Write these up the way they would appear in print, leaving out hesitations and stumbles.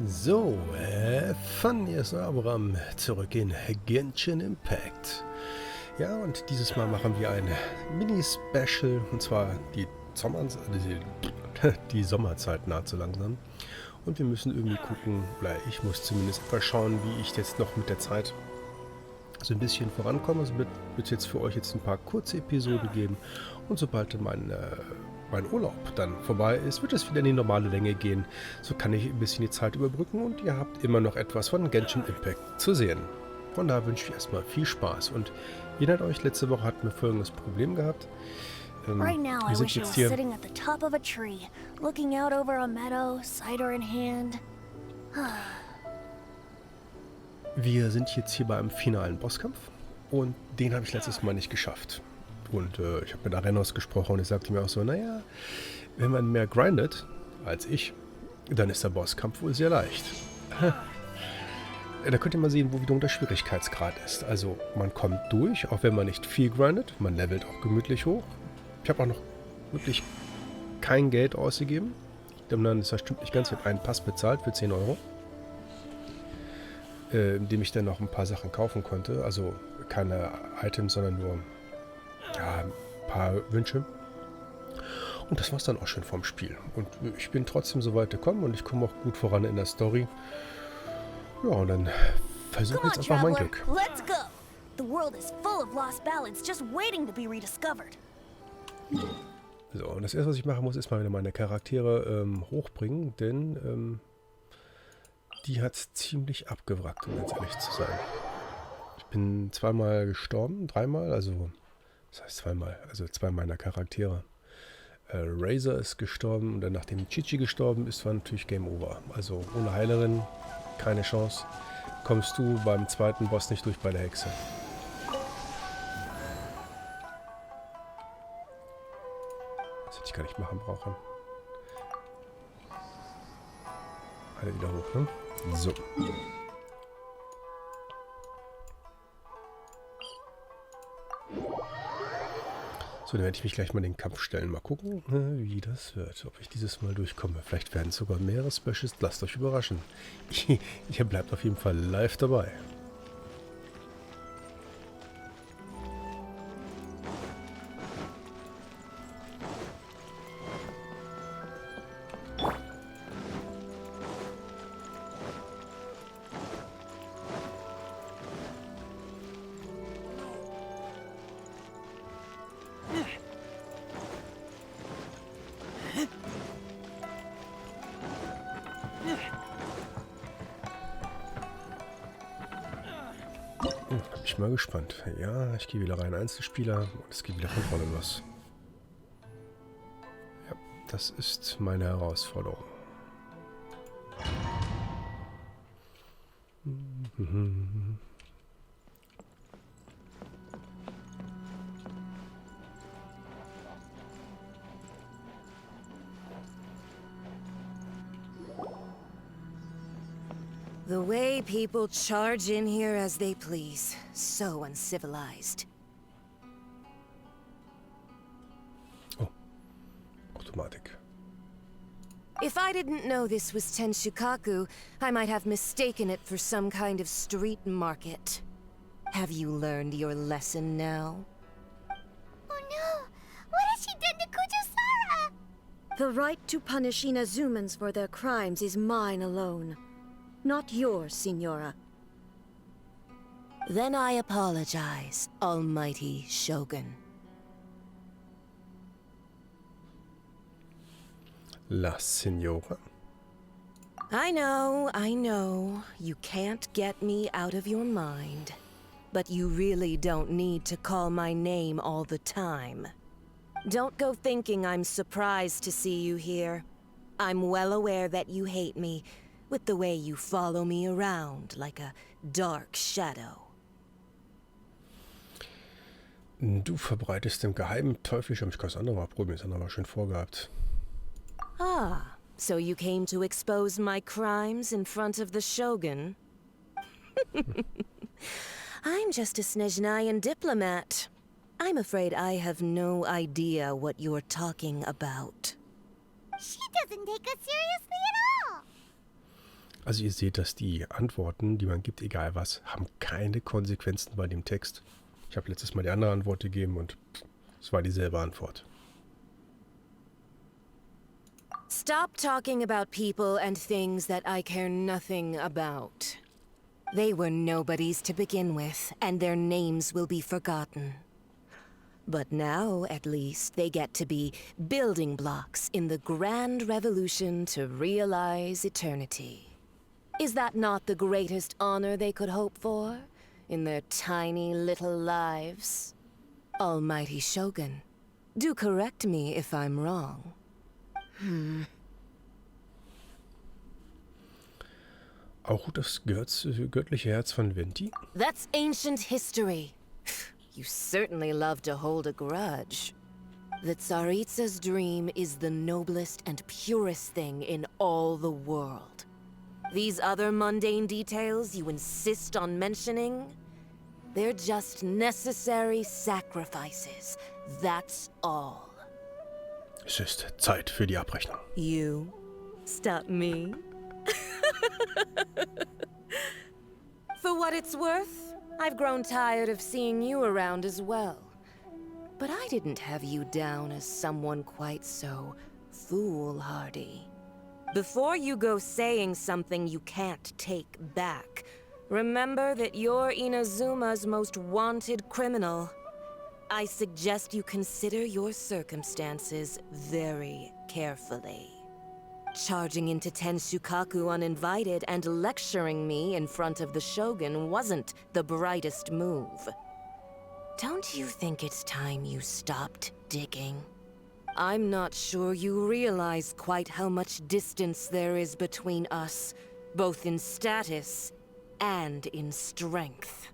So, von hier ist Avoram zurück in Genshin Impact. Ja, und dieses Mal machen wir ein Mini-Special, und zwar die Sommerzeit naht so langsam. Und wir müssen irgendwie gucken, oder ich muss zumindest mal schauen, wie ich jetzt noch mit der Zeit so ein bisschen vorankomme. Also wird jetzt für euch jetzt ein paar kurze Episoden geben. Und sobald mein Urlaub dann vorbei ist, wird es wieder in die normale Länge gehen. So kann ich ein bisschen die Zeit überbrücken und ihr habt immer noch etwas von Genshin Impact zu sehen. Von daher wünsche ich erstmal viel Spaß. Und ihr erinnert euch, letzte Woche hatten wir folgendes Problem gehabt. Right now, I wir sind wish I jetzt was hier. sitting at the top of a tree, looking out over a meadow, cider in hand. Wir sind jetzt hier beim finalen Bosskampf und den habe ich letztes Mal nicht geschafft. Und ich habe mit Arennos gesprochen und er sagte mir auch so, naja, wenn man mehr grindet als ich, dann ist der Bosskampf wohl sehr leicht. Da könnt ihr mal sehen, wo wiederum der Schwierigkeitsgrad ist. Also man kommt durch, auch wenn man nicht viel grindet, man levelt auch gemütlich hoch. Ich habe auch noch wirklich kein Geld ausgegeben. Das stimmt nicht ganz, ich habe einen Pass bezahlt für 10 Euro. Indem ich dann noch ein paar Sachen kaufen konnte. Also keine Items, sondern nur ein paar Wünsche. Und das war es dann auch schon vom Spiel. Und ich bin trotzdem so weit gekommen und ich komme auch gut voran in der Story. Ja, und dann versuche ich jetzt einfach mein Glück. Let's go. The world is full of lost ballads just waiting to be rediscovered. So, und das erste, was ich machen muss, ist mal wieder meine Charaktere hochbringen, denn die hat es ziemlich abgewrackt, um ganz ehrlich zu sein. Ich bin zweimal gestorben, dreimal, also das heißt zweimal, also zwei meiner Charaktere. Razor ist gestorben und dann nachdem Chichi gestorben ist, war natürlich Game Over. Also ohne Heilerin, keine Chance. Kommst du beim zweiten Boss nicht durch bei der Hexe. Das hätte ich gar nicht machen brauchen. Alle wieder hoch, ne? So. So, dann werde ich mich gleich mal in den Kampf stellen. Mal gucken, wie das wird. Ob ich dieses Mal durchkomme. Vielleicht werden es sogar mehrere Specials. Lasst euch überraschen. Ihr bleibt auf jeden Fall live dabei. Bin ich mal gespannt. Ja, ich gehe wieder rein Einzelspieler und es geht wieder von vorne los. Ja, das ist meine Herausforderung. The way people charge in here as they please. So uncivilized. Oh, Automatik. If I didn't know this was Tenshukaku, I might have mistaken it for some kind of street market. Have you learned your lesson now? Oh no! What has she done to Kujusara? The right to punish Inazumans for their crimes is mine alone. Not yours, Signora. Then I apologize, almighty Shogun. La Signora. I know. You can't get me out of your mind. But you really don't need to call my name all the time. Don't go thinking I'm surprised to see you here. I'm well aware that you hate me, with the way you follow me around like a dark shadow. Du verbreitest im Geheimen teuflisch, ich kann das andere mal probieren, das andere war schön vorgehabt. Ah, so you came to expose my crimes in front of the Shogun? I'm just a Snezhnayan diplomat. I'm afraid I have no idea what you're talking about. She doesn't take us seriously at all. Also ihr seht, dass die Antworten, die man gibt, egal was, haben keine Konsequenzen bei dem Text. Ich habe letztes Mal die andere Antwort gegeben und es war dieselbe Antwort. Stop talking about people and things that I care nothing about. They were nobodies to begin with, and their names will be forgotten. But now, at least, they get to be building blocks in the grand revolution to realize eternity. Is that not the greatest honor they could hope for in their tiny little lives? Almighty Shogun, do correct me if I'm wrong. Auch das göttliche Herz von Venti? That's ancient history. You certainly love to hold a grudge. The Tsaritsa's dream is the noblest and purest thing in all the world. These other mundane details you insist on mentioning, they're just necessary sacrifices. That's all. Es ist Zeit für die Abrechnung. You stop me? For what it's worth, I've grown tired of seeing you around as well. But I didn't have you down as someone quite so foolhardy. Before you go saying something you can't take back, remember that you're Inazuma's most wanted criminal. I suggest you consider your circumstances very carefully. Charging into Tenshukaku uninvited and lecturing me in front of the Shogun wasn't the brightest move. Don't you think it's time you stopped digging? I'm not sure you realize quite how much distance there is between us, both in status and in strength.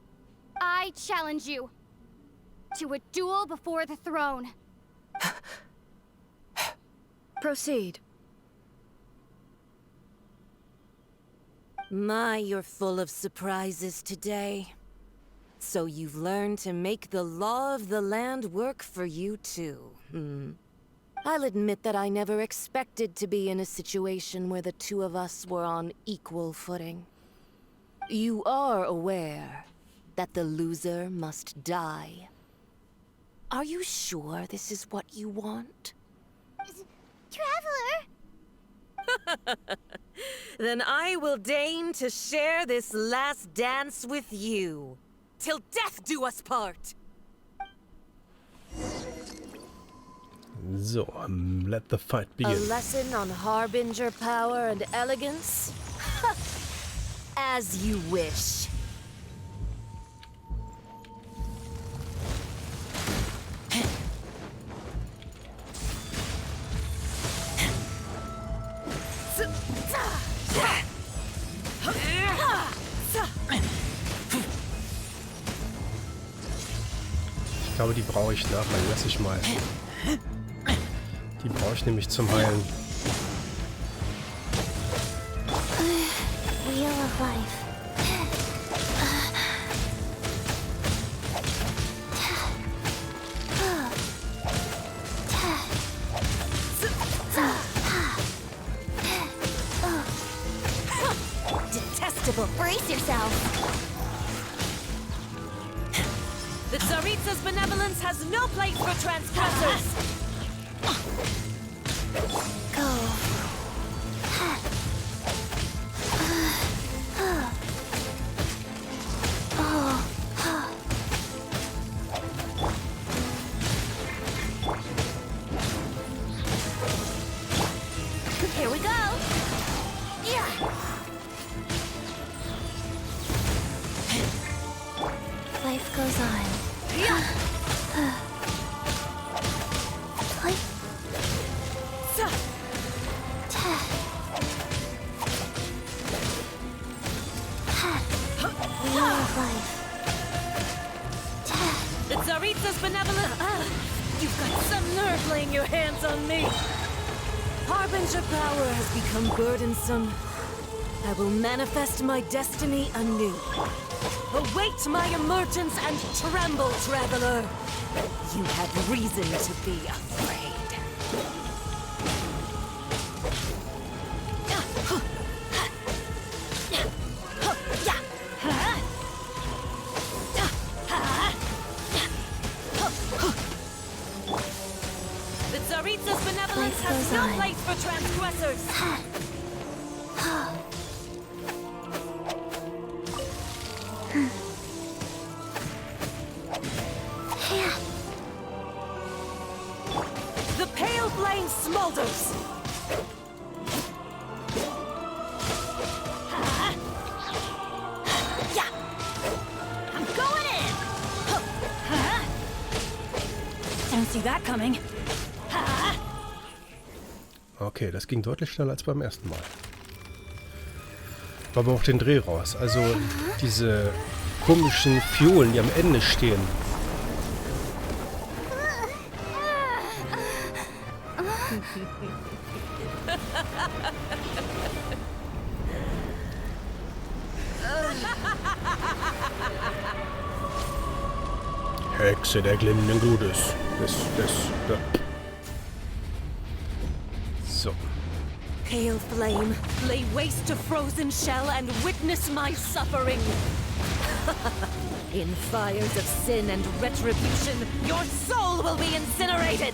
I challenge you to a duel before the throne. Proceed. My, you're full of surprises today. So you've learned to make the law of the land work for you too, I'll admit that I never expected to be in a situation where the two of us were on equal footing. You are aware that the loser must die. Are you sure this is what you want? Traveler! Then I will deign to share this last dance with you. Till death do us part! So, let the fight A begin. lesson on harbinger power and elegance? As you wish. Ich glaube, die brauche ich nachher. Lass ich mal. Die brauche ich nämlich zum Heilen. Wheel of Life. Detestable. Brace yourself. The Tsaritsa's benevolence has no place for transgressors! Go. Here we go. Yeah. Life goes on. The Tsaritsa's benevolence... You've got some nerve laying your hands on me! Harbinger power has become burdensome. I will manifest my destiny anew. Await my emergence and tremble, traveler! You have reason to be afraid. transgressors! The pale flame smolders! I'm going in! Don't see that coming. Okay, das ging deutlich schneller als beim ersten Mal. War aber auch den Dreh raus. Also diese komischen Fiolen, die am Ende stehen. Hexe der glimmenden Glutes. So. Pale flame, lay waste to frozen shell and witness my suffering. In fires of sin and retribution, your soul will be incinerated.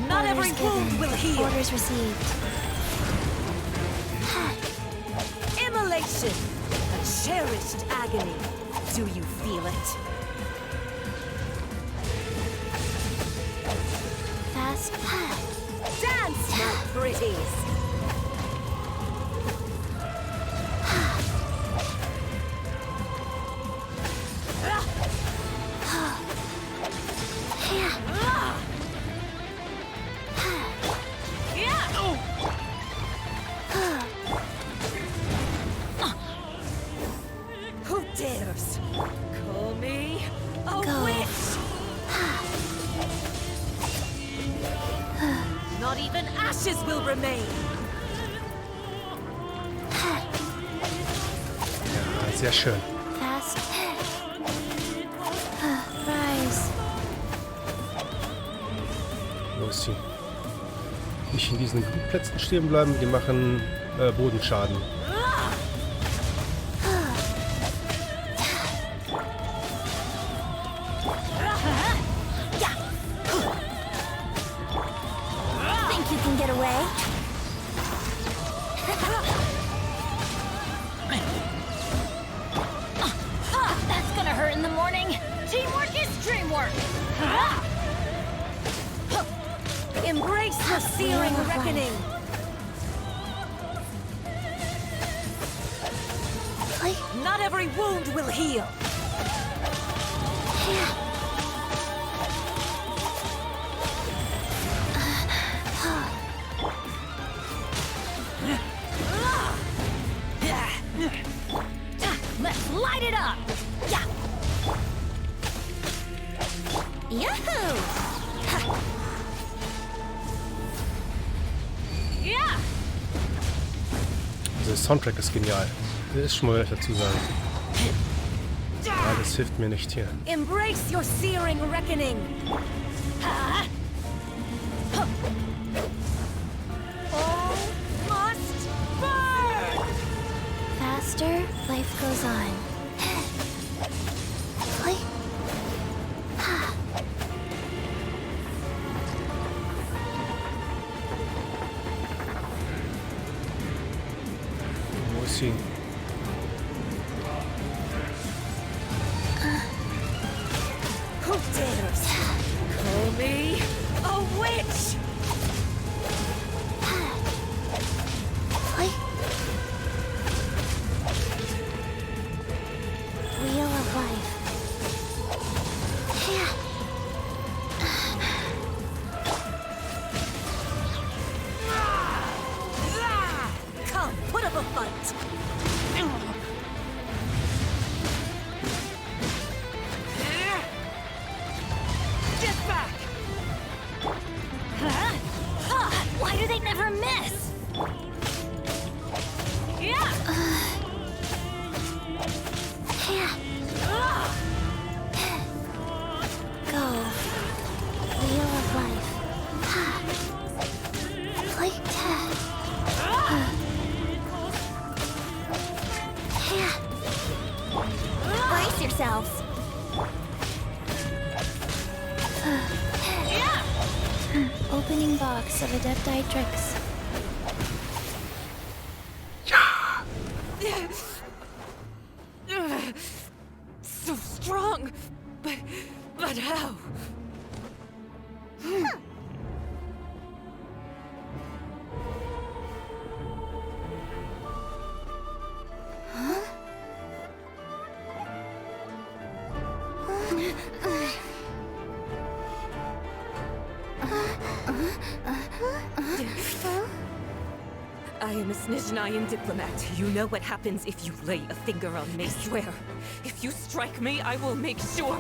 Not every wound will heal. Orders received. Immolation, a cherished agony. Do you feel it? Fast. Dance, my pretties. Who dares call me a witch? Not even ashes will remain. Ja, sehr schön. Fast. Rise. Los hier. Nicht in diesen Plätzen stehen bleiben, die machen Bodenschaden. Think you can get away? That's gonna hurt in the morning. Teamwork is dreamwork. Embrace the searing You're right. reckoning. Not every wound will heal. Let's light it up. Yahoo! Yeah. Der Soundtrack ist genial. Das ist schon mal was dazu sagen. Ja, das hilft mir nicht hier. Embrace your searing reckoning. All must burn. Faster, life goes on. Wo ist sie? Who dares call me a witch? Wheel of life. Come, put up a fight. Get back. yourselves. Opening box of Adepti tricks. So strong, but how? I am a Snezhnayan diplomat. You know what happens if you lay a finger on me. I swear, if you strike me, I will make sure.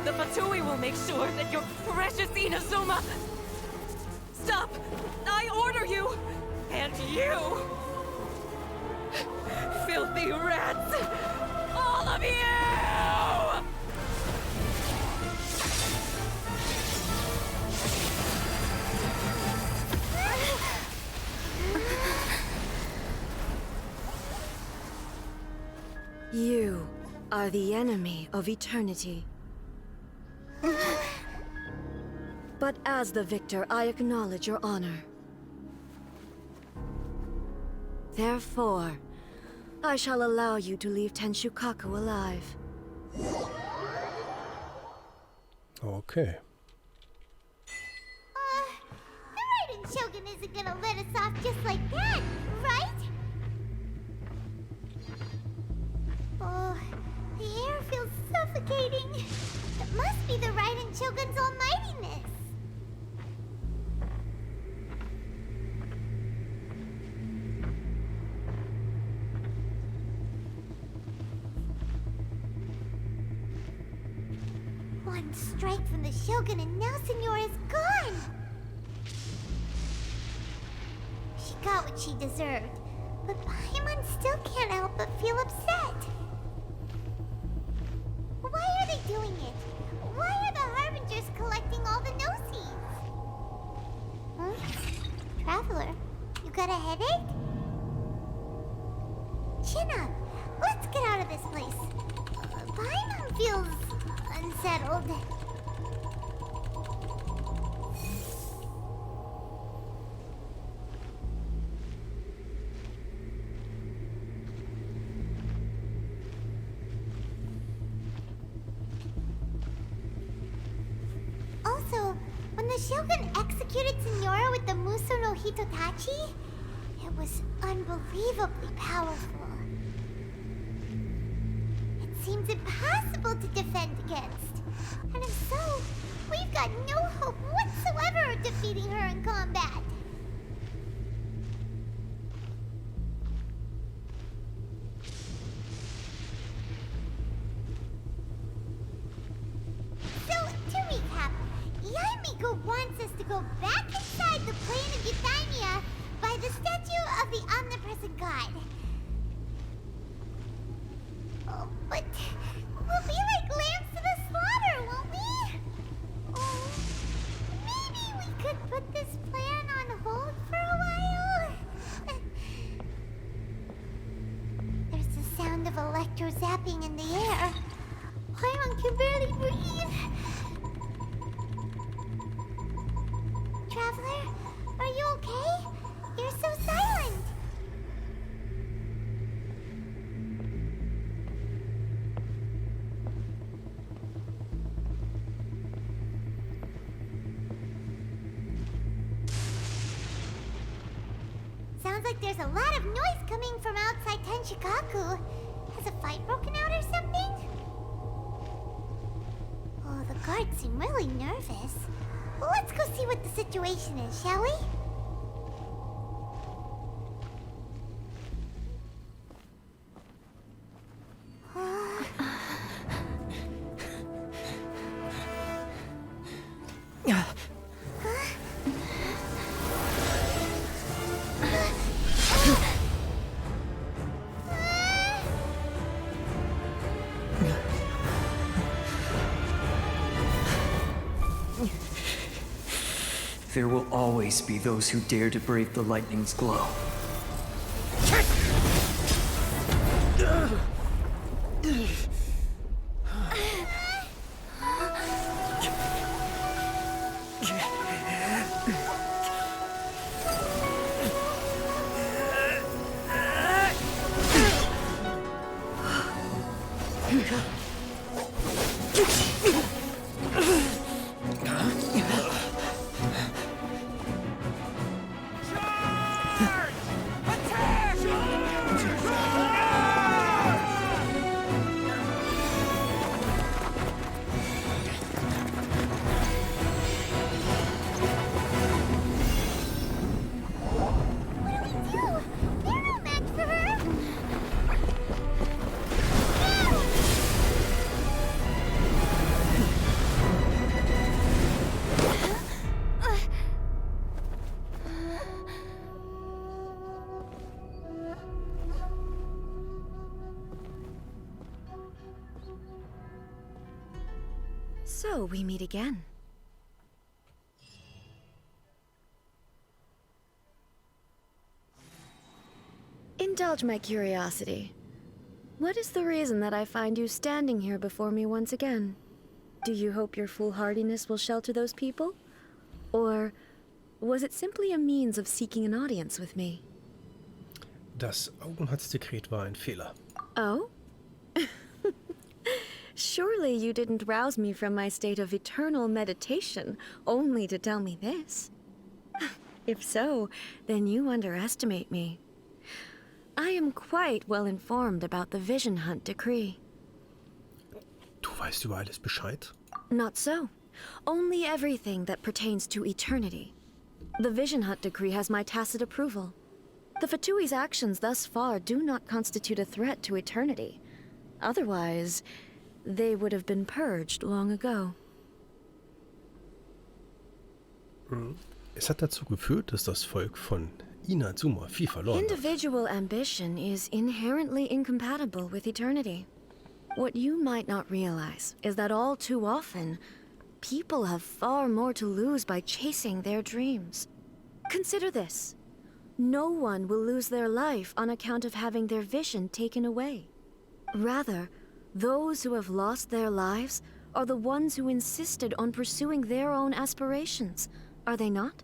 The Fatui will make sure that your precious Inazuma... Stop! I order you! And you! Filthy rats! All of you! You are the enemy of eternity. But as the victor, I acknowledge your honor. Therefore, I shall allow you to leave Tenshukaku alive. Okay. The Raiden Shogun isn't gonna let us off just like that, right? Oh, the air feels suffocating. It must be the Raiden Shogun's almightiness. One strike from the Shogun and now Signora's gone! She got what she deserved, but Paimon still can't help but feel upset. Why are they doing it? Why are the Harbingers collecting all the no-seeds? Huh? Traveler, you got a headache? Chin up. Let's get out of this place. Paimon feels... unsettled. Also, when the Shogun executed Signora with the Muso no Hitotachi, it was unbelievably powerful. Seems impossible to defend against. And if so, we've got no hope whatsoever of defeating her in combat. So, to recap, Yaimiko wants us to go back inside the plane of Euthymia by the statue of the omnipresent god. Oh, but we'll be like lambs to the slaughter, won't we? Oh, maybe we could put this plan on hold for a while? There's the sound of electro-zapping in the air. Paimon can barely breathe. Traveler, are you okay? You're so silent. Sounds like there's a lot of noise coming from outside Tenshukaku. Has a fight broken out or something? Oh, the guards seem really nervous. Well, let's go see what the situation is, shall we? There will always be those who dare to brave the lightning's glow. So we meet again. Indulge my curiosity. What is the reason that I find you standing here before me once again? Do you hope your foolhardiness will shelter those people? Or was it simply a means of seeking an audience with me? Das Augenheitsdekret war ein Fehler. Oh? Surely you didn't rouse me from my state of eternal meditation only to tell me this. If so, then you underestimate me. I am quite well informed about the Vision Hunt Decree. Du weißt über alles Bescheid? Not so. Only everything that pertains to eternity. The Vision Hunt Decree has my tacit approval. The Fatui's actions thus far do not constitute a threat to eternity. Otherwise, they would have been purged long ago. Es hat dazu geführt, dass das Volk von Inazuma viel verloren hat. Individual ambition is inherently incompatible with eternity. What you might not realize is that all too often, people have far more to lose by chasing their dreams. Consider this. No one will lose their life on account of having their vision taken away. Rather, those who have lost their lives are the ones who insisted on pursuing their own aspirations, are they not?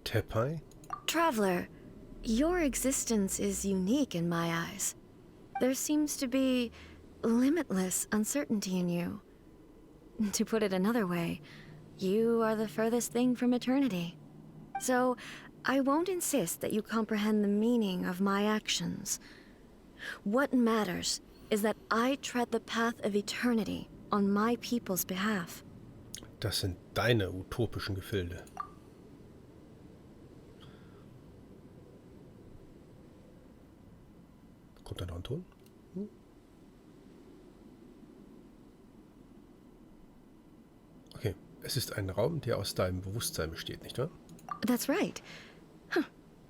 Tepai? Traveler, your existence is unique in my eyes. There seems to be limitless uncertainty in you. To put it another way, you are the furthest thing from eternity. So, I won't insist that you comprehend the meaning of my actions. What matters is that I tread the path of eternity on my people's behalf. Das sind deine utopischen Gefilde. Kommt da noch ein Ton? Okay, es ist ein Raum, der aus deinem Bewusstsein besteht, nicht wahr? That's right. Huh.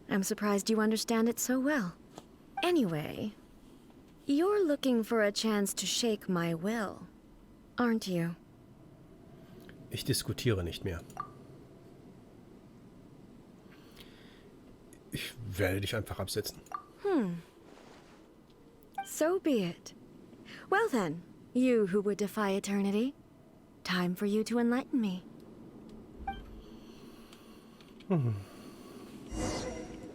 I'm surprised you understand it so well. Anyway, you're looking for a chance to shake my will, aren't you? Ich diskutiere nicht mehr. Ich werde dich einfach absetzen. So be it. Well then, you who would defy eternity, time for you to enlighten me.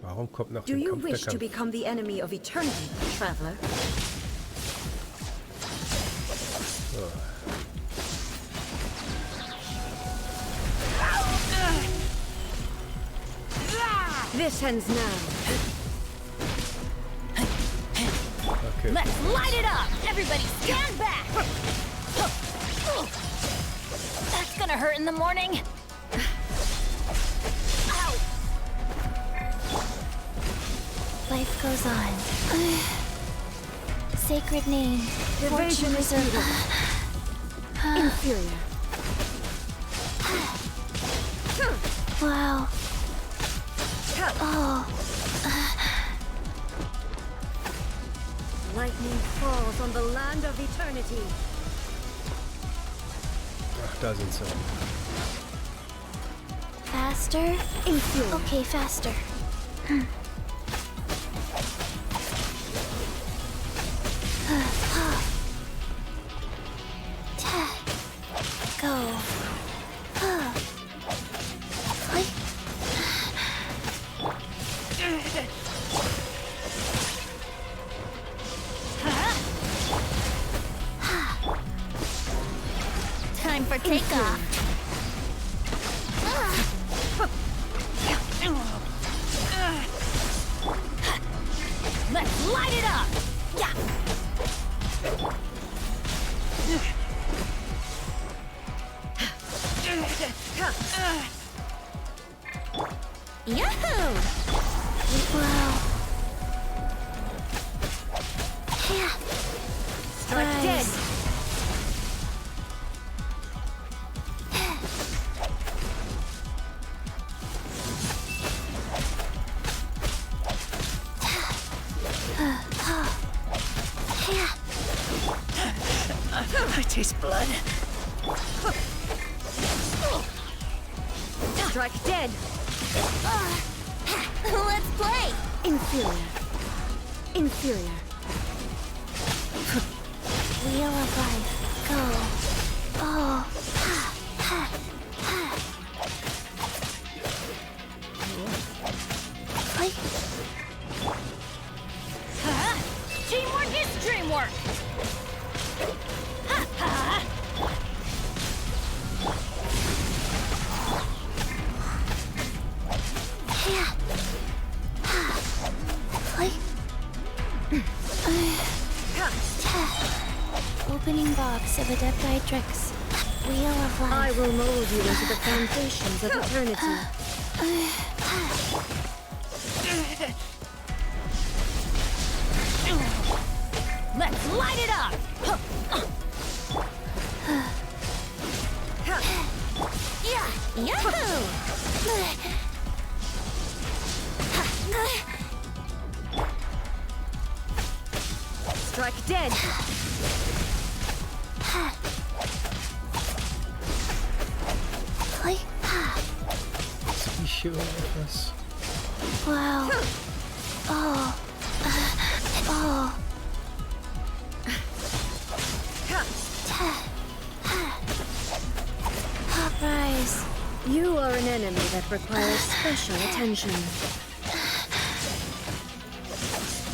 Warum kommt nach Do dem you Kampf der wish to Kampf? become the enemy of eternity, traveler? This ends now. Okay. Let's light it up! Everybody stand back! That's gonna hurt in the morning. Ow! Life goes on. Sacred name. Evasion Fortune is reserve. inferior. Wow. Oh, Lightning falls on the land of eternity. Ach, da sind sie. faster? Inferior. Okay, faster. Time for takeoff. Let's light it up! Yeah. Yahoo! Wow. Yeah. Strike dead. I taste blood. Strike dead. Let's play. Inferior. Inferior. Wheel of life. Go. Oh. Like, Teamwork is dreamwork! yeah. Like, opening box of adepti tricks. Wheel of life. I will mold you into the foundations of eternity. Let's light it up! Yeah. Yahoo! Strike dead. Like, Ist die hier irgendetwas? wow. Oh. Oh. Hot rise. You are an enemy that requires special attention.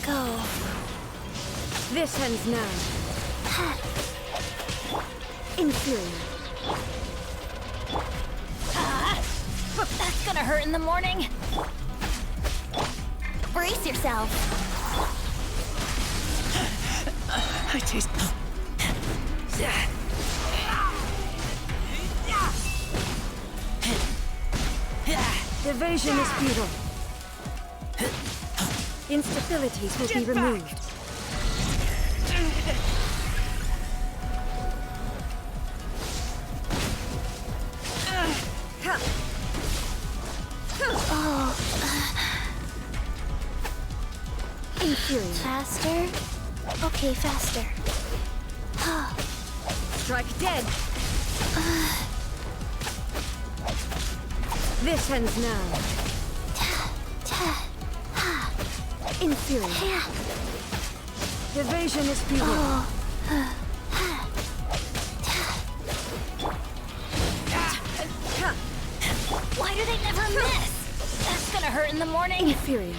Go. This ends now. Inferior. That's gonna hurt in the morning. Brace yourself. I taste. Evasion is futile. Instabilities will be removed. Inferior. Faster? Okay, faster. Strike dead. This ends now. Inferior. Evasion is futile. Why do they never miss? That's gonna hurt in the morning. Inferior.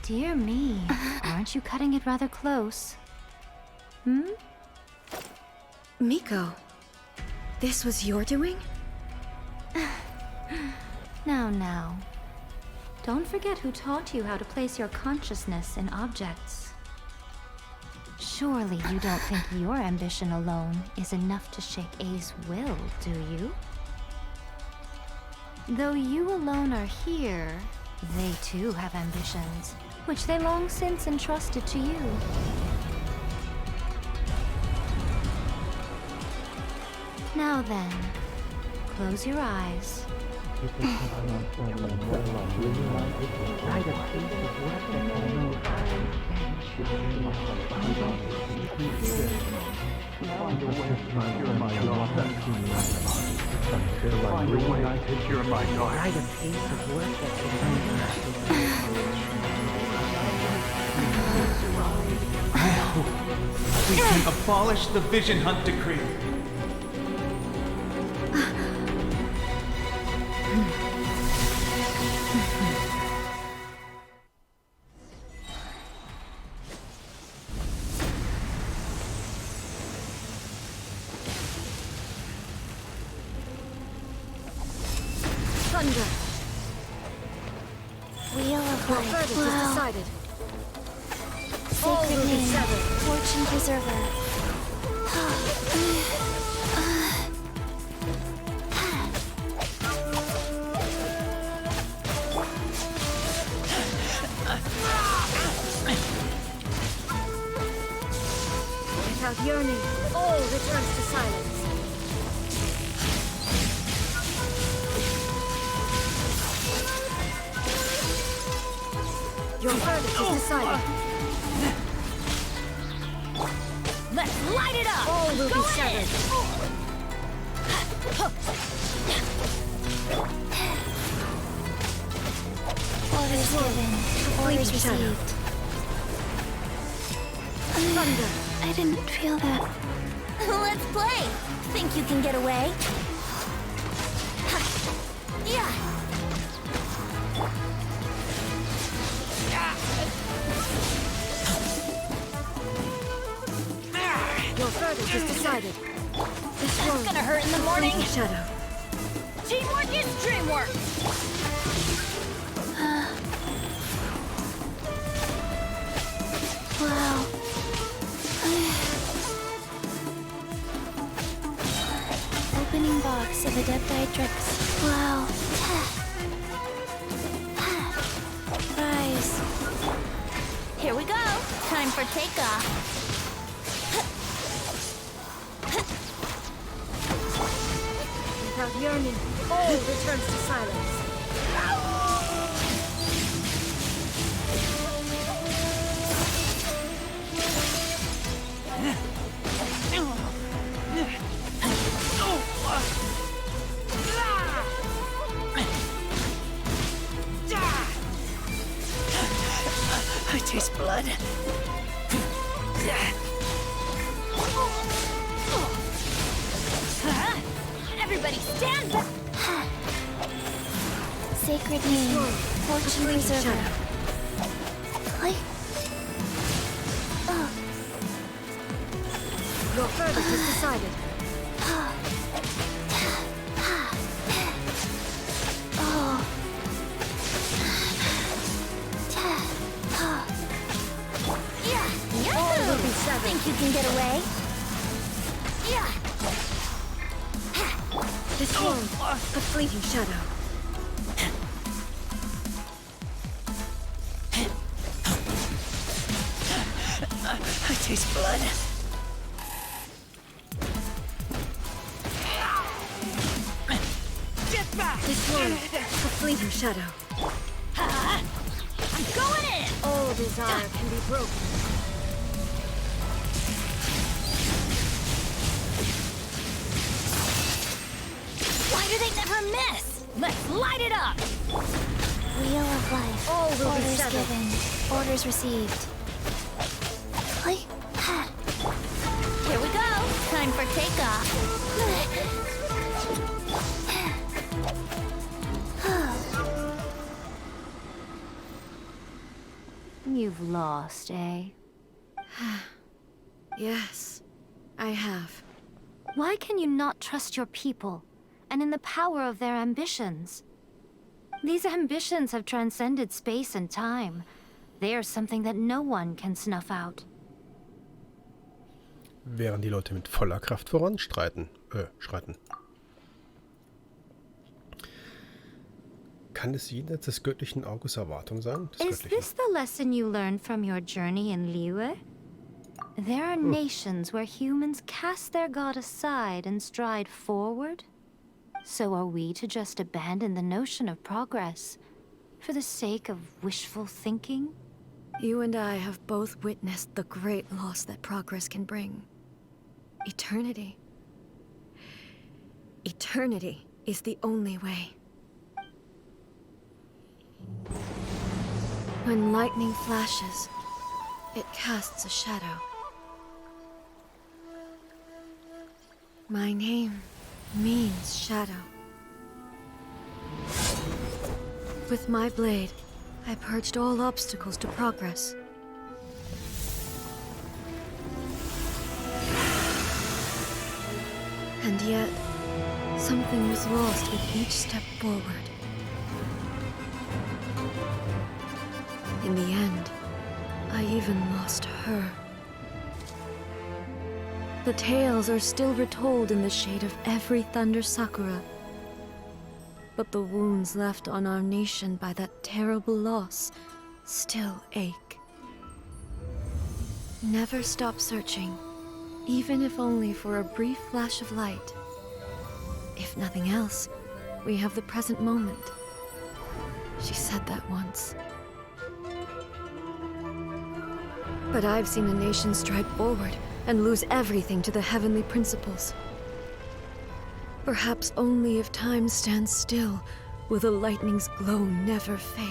Dear me, aren't you cutting it rather close? Miko, this was your doing? Now. Don't forget who taught you how to place your consciousness in objects. Surely you don't think your ambition alone is enough to shake A's will, do you? Though you alone are here, they too have ambitions, which they long since entrusted to you. Now then, close your eyes. and abolish the Vision Hunt Decree. Thunder. Wheel of Your Life. verdict is decided. Sacred will be name. severed. Fortune Preserver. Without yearning, all returns to silence. Your verdict is decided. Let's light it up! All will be severed. Orders given. Orders received. Thunder. I didn't feel that. Let's play. Think you can get away? Yeah. Your verdict is decided. This That's one gonna hurt in the morning. the shadow. Teamwork is dreamwork. Wow. Opening box of Adepti. Wow. Rise. Here we go. Time for takeoff. Without yearning, all returns to silence. I taste blood. Everybody stand back. Sacred name. Fortune Preserver. Your verdict is decided. Yeah. All will be Yahoo! severed. Think you can get away? Yeah. This one, a fleeting shadow. I taste blood. Get back. This one, a fleeting shadow. I'm going in. All desire can be broken. Why do they never miss? Let's light it up. Wheel of Life. All will be Orders severed. given. Orders received. Here we go. Time for takeoff. You've lost, eh? Yes, I have. Why can you not trust your people, and in the power of their ambitions? These ambitions have transcended space and time. They are something that no one can snuff out. Während die Leute mit voller Kraft voranschreiten. Schreiten. Kann es jenseits des göttlichen Auges Erwartung sein? Des Is göttlichen. this the lesson you learned from your journey in Liyue? There are nations where humans cast their god aside and stride forward. So are we to just abandon the notion of progress for the sake of wishful thinking? You and I have both witnessed the great loss that progress can bring. Eternity. Eternity is the only way. When lightning flashes, it casts a shadow. My name means shadow. With my blade, I purged all obstacles to progress. And yet, something was lost with each step forward. In the end, I even lost her. The tales are still retold in the shade of every thunder sakura. But the wounds left on our nation by that terrible loss still ache. Never stop searching, even if only for a brief flash of light. If nothing else, we have the present moment. She said that once. But I've seen a nation stride forward and lose everything to the heavenly principles. Perhaps only if time stands still will the lightning's glow never fade.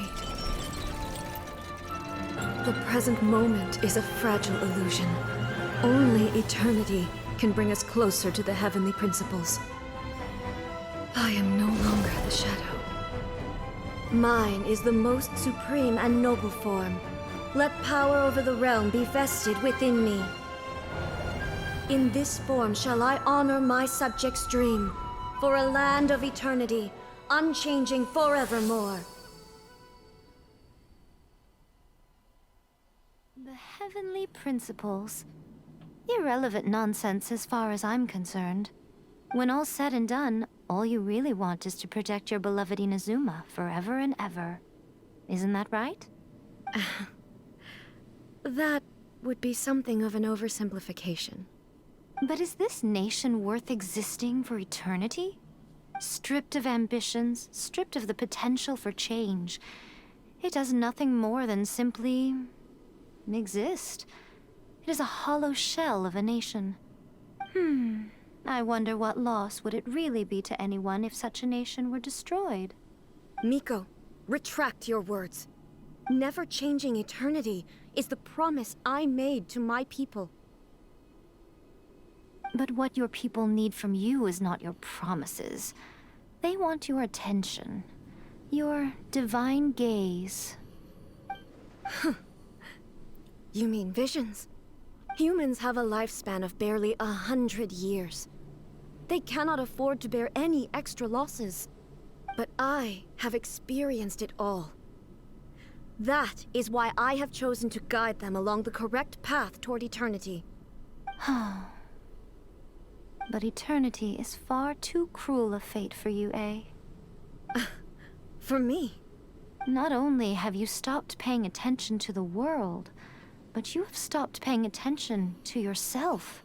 The present moment is a fragile illusion. Only eternity can bring us closer to the heavenly principles. I am no longer the shadow. Mine is the most supreme and noble form. Let power over the realm be vested within me. In this form shall I honor my subjects' dream, for a land of eternity, unchanging forevermore. The heavenly principles. Irrelevant nonsense as far as I'm concerned. When all's said and done, all you really want is to protect your beloved Inazuma forever and ever. Isn't that right? That would be something of an oversimplification. But is this nation worth existing for eternity? Stripped of ambitions, stripped of the potential for change, it does nothing more than simply exist. It is a hollow shell of a nation. I wonder what loss would it really be to anyone if such a nation were destroyed? Miko, retract your words. Never changing eternity is the promise I made to my people. But what your people need from you is not your promises. They want your attention. Your divine gaze. You mean visions? Humans have a lifespan of barely 100 years. They cannot afford to bear any extra losses. But I have experienced it all. That is why I have chosen to guide them along the correct path toward eternity. But eternity is far too cruel a fate for you, eh? For me? Not only have you stopped paying attention to the world, but you have stopped paying attention to yourself.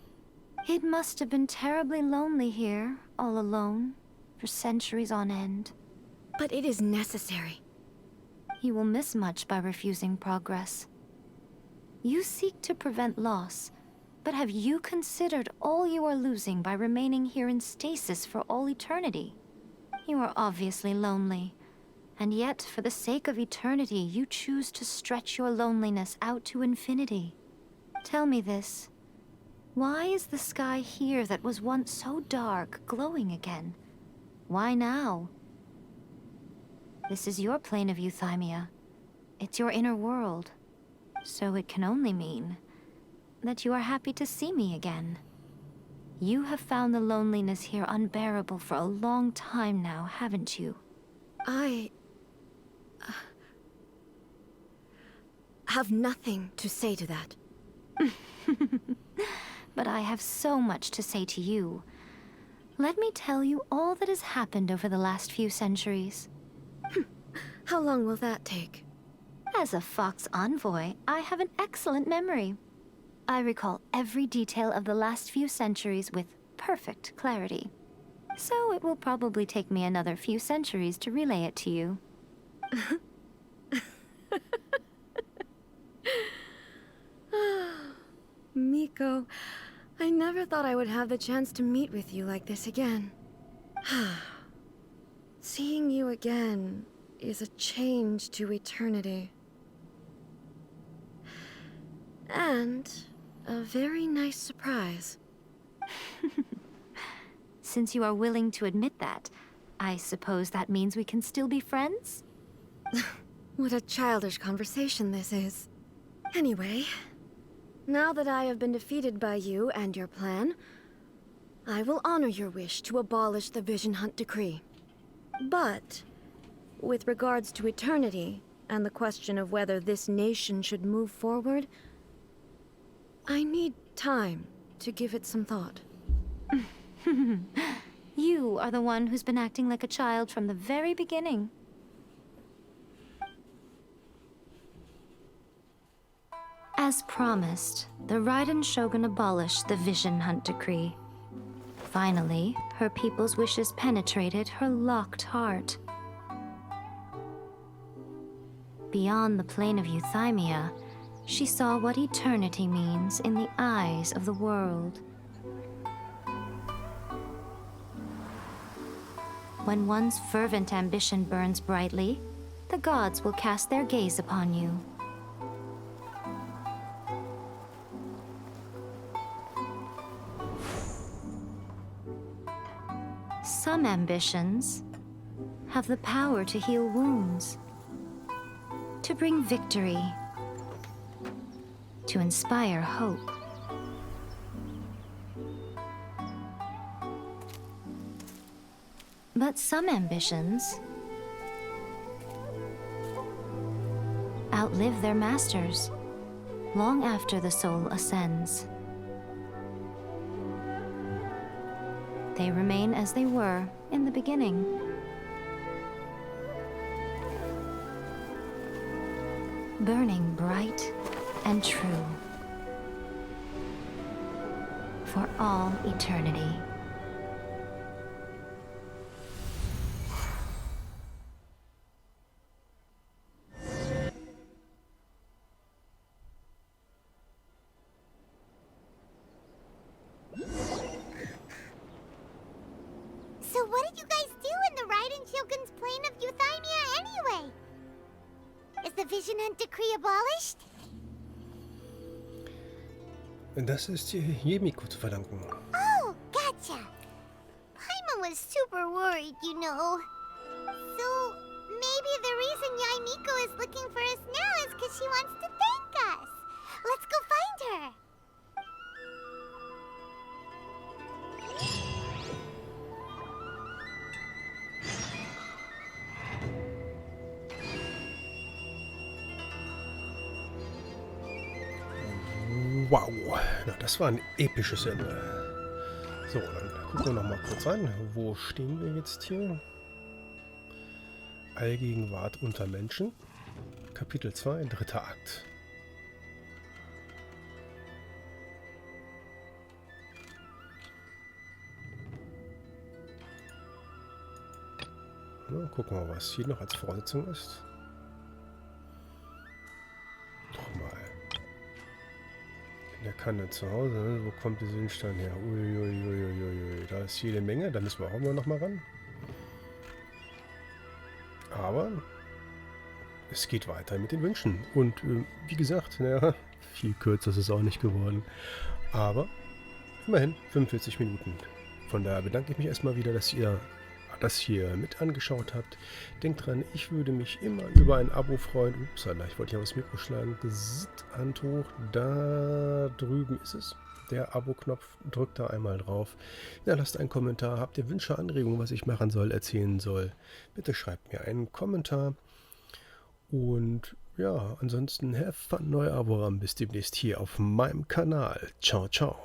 It must have been terribly lonely here, all alone, for centuries on end. But it is necessary. You will miss much by refusing progress. You seek to prevent loss, but have you considered all you are losing by remaining here in stasis for all eternity? You are obviously lonely, and yet for the sake of eternity you choose to stretch your loneliness out to infinity. Tell me this. Why is the sky here that was once so dark glowing again? Why now? This is your plane of euthymia. It's your inner world. So it can only mean that you are happy to see me again. You have found the loneliness here unbearable for a long time now, haven't you? I have nothing to say to that. But I have so much to say to you. Let me tell you all that has happened over the last few centuries. How long will that take? As a Fox envoy, I have an excellent memory. I recall every detail of the last few centuries with perfect clarity. So it will probably take me another few centuries to relay it to you. Miko, I never thought I would have the chance to meet with you like this again. Seeing you again is a change to eternity. And a very nice surprise. since you are willing to admit that, I suppose that means we can still be friends? What a childish conversation this is. Anyway, now that I have been defeated by you and your plan, I will honor your wish to abolish the Vision Hunt Decree. But, with regards to eternity, and the question of whether this nation should move forward, I need time to give it some thought. You are the one who's been acting like a child from the very beginning. As promised, the Raiden Shogun abolished the Vision Hunt Decree. Finally, her people's wishes penetrated her locked heart. Beyond the plane of Euthymia, she saw what eternity means in the eyes of the world. When one's fervent ambition burns brightly, the gods will cast their gaze upon you. Some ambitions have the power to heal wounds, to bring victory, to inspire hope. But some ambitions outlive their masters long after the soul ascends. They remain as they were in the beginning. Burning bright and true for all eternity. So what did you guys do in the Raiden Shogun's plane of Euthymia anyway? Is the Vision Hunt Decree abolished? Das ist Yemiko zu verdanken. Oh, gotcha. Paimon was super worried, you know. So maybe the reason Yemiko is looking for us now is because she wants to thank us. Let's go find her. Wow, na, das war ein episches Ende. So, dann gucken wir noch mal kurz rein. Wo stehen wir jetzt hier? Allgegenwart unter Menschen. Kapitel 2, dritter Akt. Ja, gucken wir mal, was hier noch als Voraussetzung ist. Doch mal. Der kann nicht zu Hause, ne? Wo kommt der Sonnenstein her? Uiuiuiui, da ist jede Menge, da müssen wir auch mal noch mal ran. Aber es geht weiter mit den Wünschen. Und wie gesagt, naja, viel kürzer ist es auch nicht geworden. Aber immerhin 45 Minuten. Von daher bedanke ich mich erstmal wieder, dass ihr das hier mit angeschaut habt. Denkt dran, ich würde mich immer über ein Abo freuen. Upsala, ich wollte ja das Mikro schlagen. Hand hoch, da drüben ist es. Der Abo-Knopf, drückt da einmal drauf. Ja, lasst einen Kommentar. Habt ihr Wünsche, Anregungen, was ich machen soll, erzählen soll? Bitte schreibt mir einen Kommentar. Und ja, ansonsten have fun, euer Avoram. Bis demnächst hier auf meinem Kanal. Ciao, ciao.